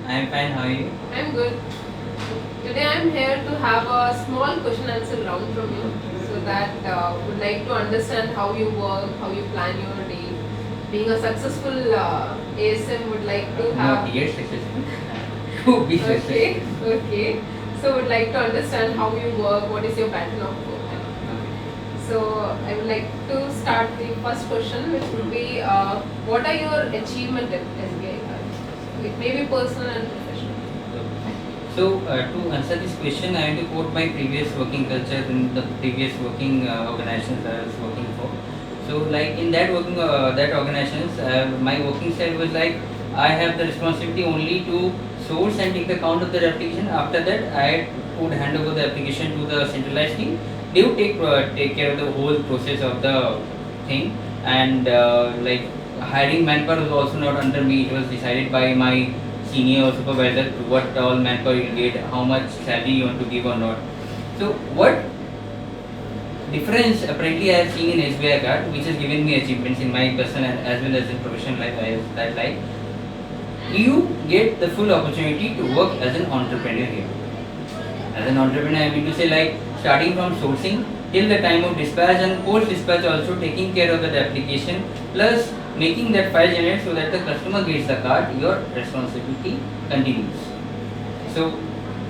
I'm fine. How are you? I'm good. Today I'm here to have a small question answer round from you so that would like to understand how you work, how you plan your day. Being a successful ASM would like to Not have. yet successful. To be Okay, successful. okay. So would like to understand how you work, what is your pattern of work. So I would like to start the first question, which would be what are your achievement at SBI Card? It may be personal and professional. To answer this question, I have to quote my previous working culture in the previous working organizations I was working for. So, like in that working that organizations, my working style was like I have the responsibility only to source and take the count of the application. After that, I would hand over the application to the centralized team. They would take care of the whole process of the thing, and like hiring manpower was also not under me. It was decided by my senior or supervisor what all manpower you get, how much salary you want to give or not. So what difference apparently I have seen in SBI card, which has given me achievements in my personal as well as in professional life, that like you get the full opportunity to work as an entrepreneur here. As an entrepreneur, I mean to say like starting from sourcing till the time of dispatch and post dispatch also taking care of that application plus making that file generate so that the customer gets the card, your responsibility continues. So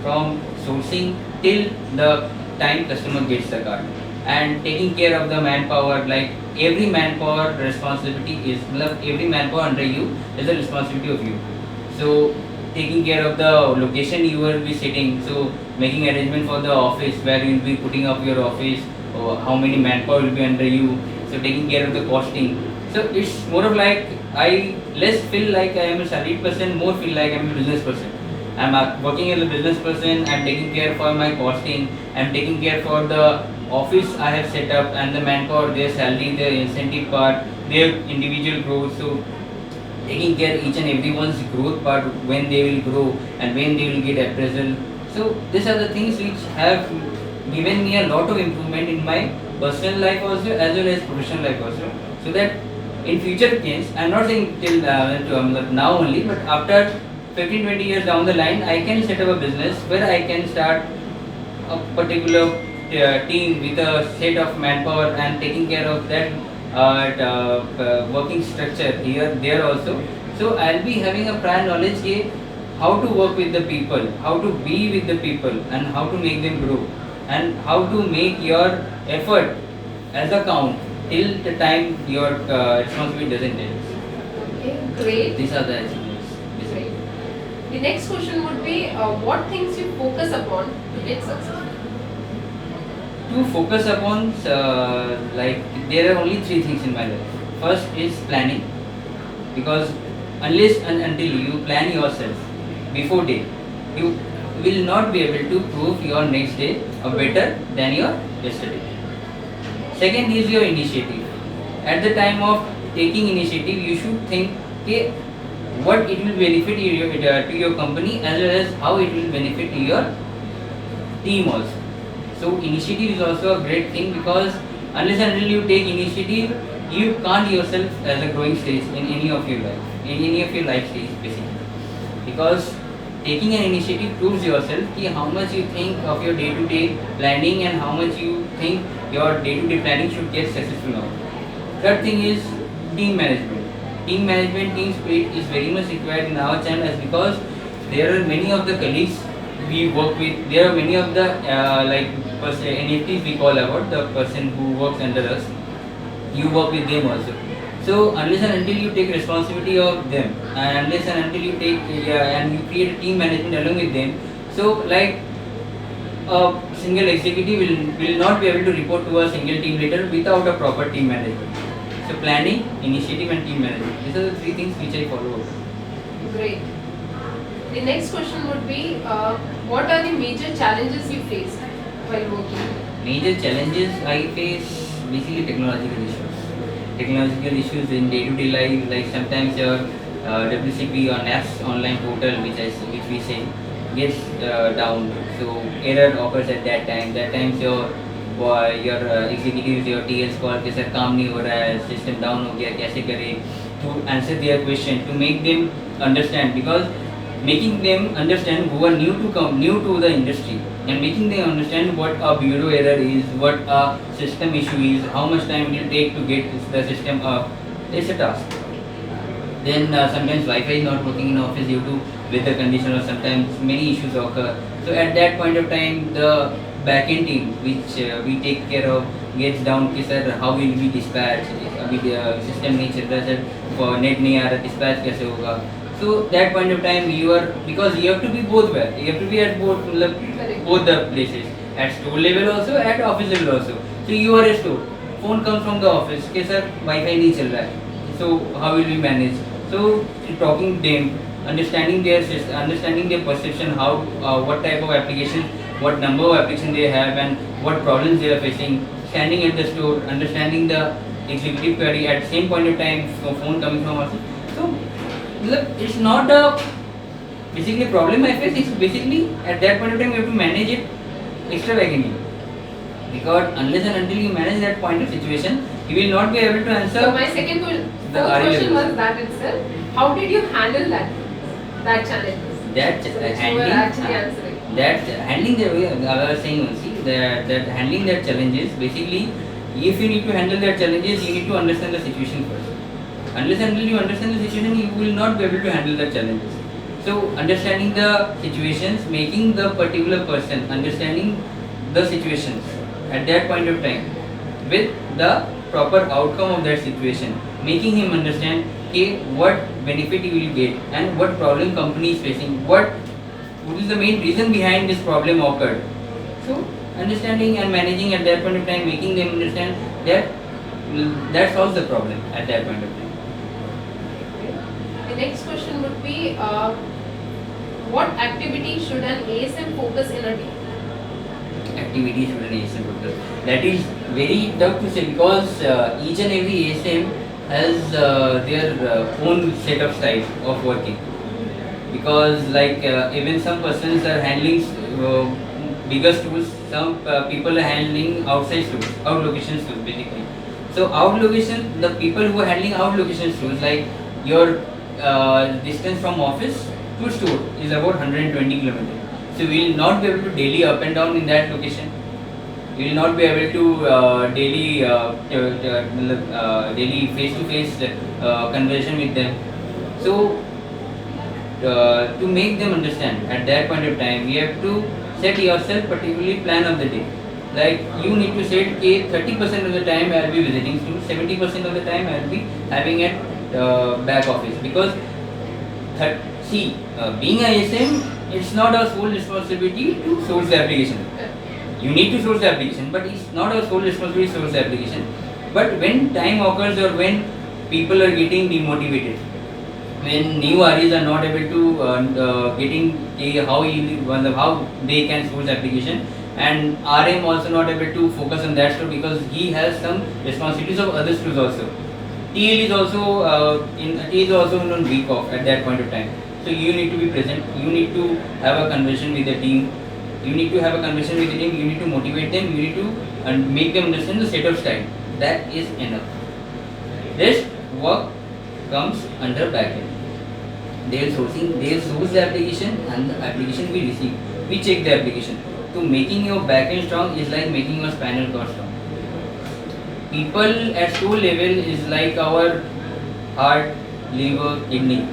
from sourcing till the time customer gets the card and taking care of the manpower, like every manpower responsibility is every manpower under you is a responsibility of you. So taking care of the location you will be sitting, so making arrangement for the office where you will be putting up your office or how many manpower will be under you, so taking care of the costing. So it's more of like I less feel like I am a salaried person, more feel like I am a business person. I'm working as a business person. I'm taking care for my costing. I'm taking care for the office I have set up and the manpower, their salary, their incentive part, their individual growth. So taking care each and everyone's growth part when they will grow and when they will get appraisal. So these are the things which have given me a lot of improvement in my personal life also as well as professional life also. So that in future case, I'm not saying till now only, but after 15-20 years down the line, I can set up a business where I can start a particular team with a set of manpower and taking care of that working structure here there also. So I'll be having a prior knowledge here how to work with the people, how to be with the people, and how to make them grow, and how to make your effort as a count till the time your responsibility doesn't end. Okay, great. These are the achievements. Great. The next question would be what things you focus upon to get successful? To focus upon, like there are only three things in my life. First is planning, because unless and until you plan yourself before day, you will not be able to prove your next day better than your yesterday. Second is your initiative. At the time of taking initiative, you should think, okay, what it will benefit to your company as well as how it will benefit to your team also. So initiative is also a great thing, because unless and until you take initiative, you can't yourself as a growing stage in any of your life, in any of your life stage basically. Because taking an initiative proves yourself ki how much you think of your day-to-day planning and how much you think your day-to-day planning should get successful now. Third thing is team management. Team management, team spirit is very much required in our channel, as because there are many of the colleagues we work with. There are many of the NFTs we call about the person who works under us. You work with them also. So unless and until you take responsibility of them, and unless and until you take and you create a team management along with them, so like a single executive will not be able to report to a single team leader without a proper team management. So planning, initiative, and team management. These are the three things which I follow. Great. The next question would be what are the major challenges you faced while working? Major challenges I face, basically technological issues. Technological issues in day-to-day life, like sometimes your WCP or NAPS online portal, which we say, gets down. So error occurs at that time. That times your executives, your TLs call कि sir काम नहीं हो रहा है, system down हो गया, कैसे करें, to answer their question, to make them understand, because making them understand who are new to the industry, and making them understand what a bureau error is, what a system issue is, how much time it will take to get the system up. It's a task. Then sometimes Wi-Fi is not working in office due to weather condition, or sometimes many issues occur. So at that point of time, the backend team, which we take care of, gets down कि sir how will we dispatch, अभी system नहीं चल रहा sir, for net नहीं आ रहा, dispatch कैसे होगा. So that point of time you are, because you have to be both where, you have to be at both Correct. both the places, at store level also, at office level also. So you are a store, phone comes from the office कि sir Wi-Fi नहीं चल रहा है, so how will we manage. So talking them, understanding their system, understanding their perception, how what type of application, what number of application they have, and what problems they are facing. Standing at the store, understanding the executive query at same point of time, phone coming from us. So look, it's not a basically problem I face. It's basically at that point of time you have to manage it extravagantly. Because unless and until you manage that point of situation, you will not be able to answer. So my second The earlier question was question. that itself. How did you handle that challenge? That So which you were handling, actually answering. that handling the way I was saying, see that handling that challenges, basically, if you need to handle that challenges, you need to understand the situation first. Unless and until you understand the situation, you will not be able to handle the challenges. So understanding the situations, making the particular person understanding the situations at that point of time with the proper outcome of that situation, making him understand what benefit he will get and what problem company is facing, what is the main reason behind this problem occurred. So understanding and managing at that point of time, making them understand that solves the problem at that point of time. The next question would be, what activity should an ASM focus in a day? Activities should an ASM focus. That is very tough to say, because each and every ASM has their own set of styles of working. Because like even some persons are handling bigger stores, some people are handling outside stores, out location stores basically. So out location, the people who are handling out location stores, like your distance from office to store is about 120 kilometers. So we will not be able to daily up and down in that location. We will not be able to daily daily face-to-face conversation with them. So to make them understand at that point of time, we have to set yourself particularly plan of the day. Like you need to set 30% of the time I will be visiting students, 70% of the time I will be having at back office. Because being a ASM, it's not our sole responsibility to source the application. You need to source the application, but it's not our sole responsibility to source the application. But when time occurs, or when people are getting demotivated, when new REs are not able to getting how they can source the application, and RM also not able to focus on that store because he has some responsibilities of other stores also. TL is also on week off at that point of time. So you need to be present. You need to have a conversation with the team. You need to have a conversation with the team. You need to motivate them. You need to make them understand the state of style. That is enough. This work comes under backend. They will source the application, and the application we receive. We check the application. So making your backend strong is like making your spinal cord strong. People at store level is like our heart, liver, kidney.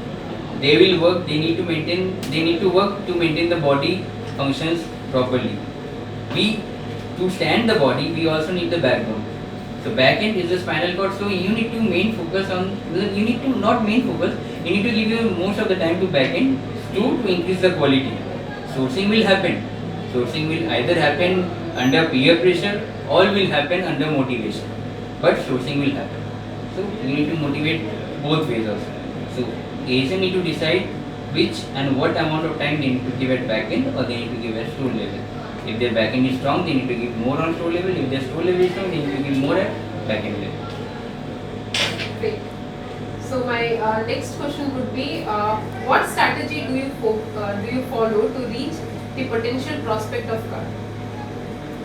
They will work. They need to work to maintain the body functions properly. To stand the body, we also need the backbone. So backend is the spinal cord. So you need to not main focus. You need to give your most of the time to backend to increase the quality. Sourcing will happen. Sourcing will either happen under peer pressure or will happen under motivation. But sourcing will happen. So you need to motivate both ways also. So ASM need to decide which and what amount of time they need to give at backend, or they need to give at store level. If their backend is strong, they need to give more on store level. If their store level is strong, they need to give more at backend level. Great. So my next question would be, what strategy do you follow to reach the potential prospect of car?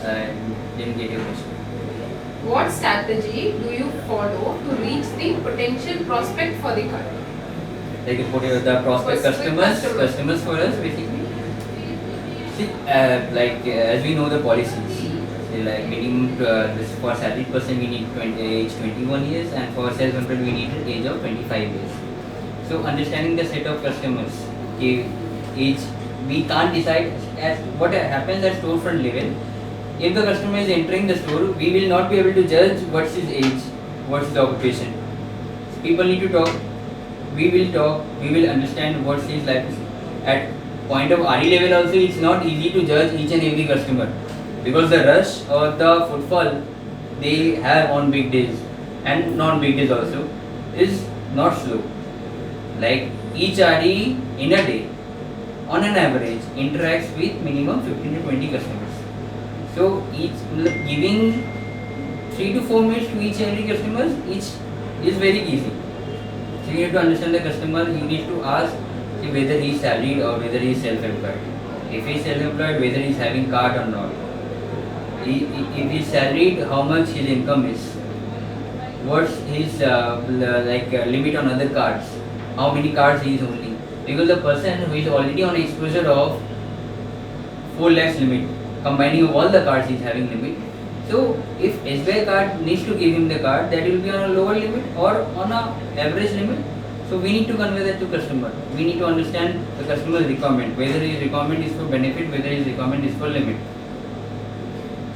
I didn't get your question. What strategy do you follow to reach the potential prospect for the car? like the prospect customers for us basically. See, as we know the policies, like minimum this for salaried person we need age 21 years, and for self-employed we need age of 25 years. So understanding the set of customers, age, we can't decide as what happens at storefront level. If the customer is entering the store, we will not be able to judge what's his age, what's the occupation. People need to talk. We will talk. We will understand what's his life. At point of RE level also, it's not easy to judge each and every customer, because the rush or the footfall they have on big days and non-big days also is not slow. Like each RE in a day, on an average, interacts with minimum 15 to 20 customers. So each giving 3 to 4 minutes to each every customer each is very easy. So you need to understand the customer. You need to ask whether he is salaried or whether he is self-employed. If he is self-employed, whether he is having card or not. If he is salaried, how much his income is. What's his limit on other cards. How many cards he is holding. Because the person who is already on exposure of 4 lakhs limit, combining all the cards he is having limit. So if SBI card needs to give him the card, that will be on a lower limit or on a average limit. So we need to convey that to customer. We need to understand the customer's requirement, whether his requirement is for benefit, whether his requirement is for limit.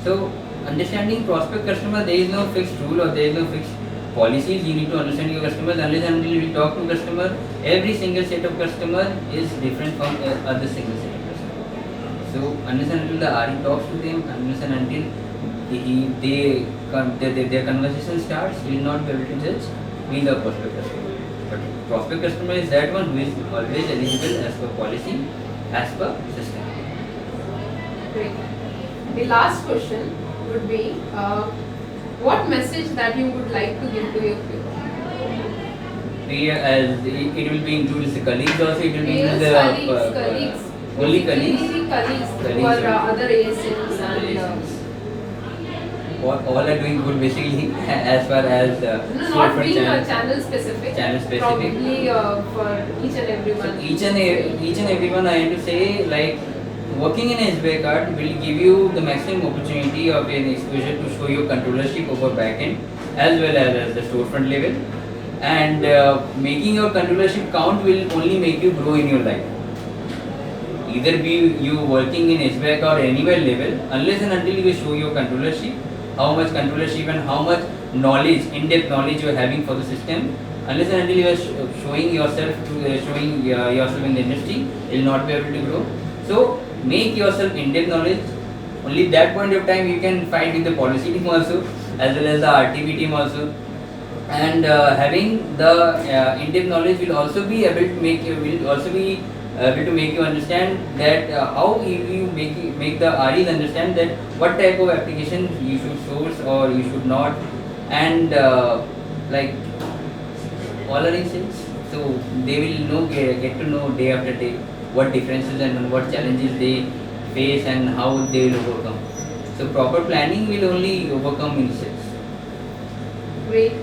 So understanding prospect customer, there is no fixed rule or there is no fixed policies. You need to understand your customers. Unless and until you talk to customer, every single set of customer is different from other single set of customer. So unless and until the RE talks to them, unless and until their conversation starts, he will not be able to judge who is the prospect customer. But prospect customer is that one who is always eligible as per policy, as per system. Great. The last question would be, what message that you would like to give to your people? It will be include the colleagues also. It will be Yes, the colleagues. only colleagues. Colleagues who are other ASMs and all are doing good basically as far as not being channel specific. Probably for each and everyone. So each and everyone, I have to say, like working in SBI card will give you the maximum opportunity of an exposure to show your controllership over backend as well as the storefront level, and making your controllership count will only make you grow in your life. Either be you working in SBI card or anywhere level, unless and until you show your controllership, how much controllership and how much knowledge, in-depth knowledge you are having for the system, unless and until you are showing yourself in the industry, you will not be able to grow. So make yourself in-depth knowledge. Only that point of time you can fight with the policy team also, as well as the RTV team also. And having the in-depth knowledge will also be able to make you understand that how you make the REs understand that what type of application you should source or you should not, and like all are in sense. So they will get to know day after day what differences and what challenges they face and how they will overcome. So proper planning will only overcome in sales. Great.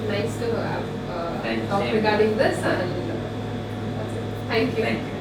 Nice to have talk regarding this, and that's it. Thank you. Thank you.